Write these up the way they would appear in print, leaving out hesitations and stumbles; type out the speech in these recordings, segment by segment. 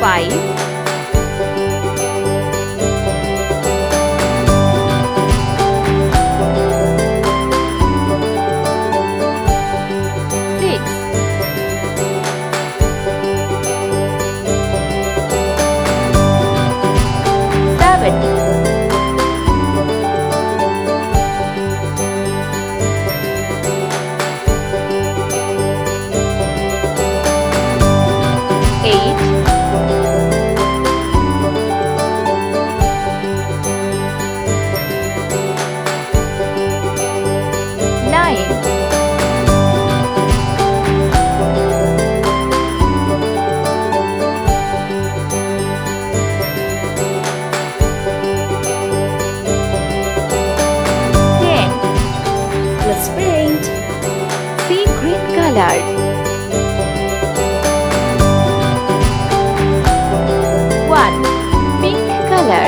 5, 6, 7, 8, 9, 10. Let's paint. See green color. 1. Pink color.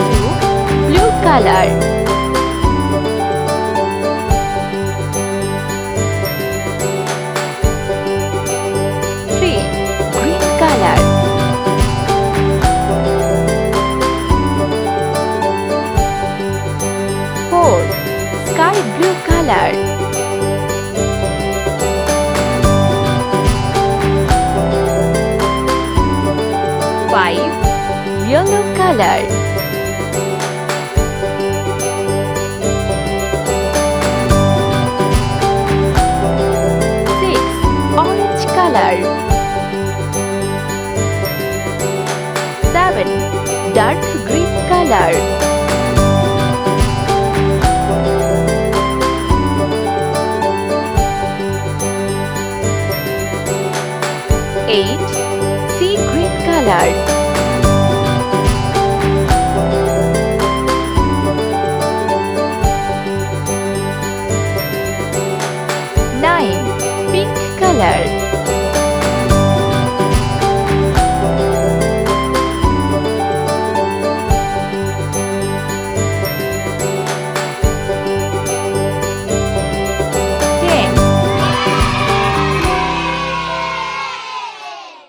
2. Blue color. 3. Green color. 4. Sky blue color. 5. Yellow color. 6. Orange color. 7. Dark green color. 8. Sea green color. 9. Pink color.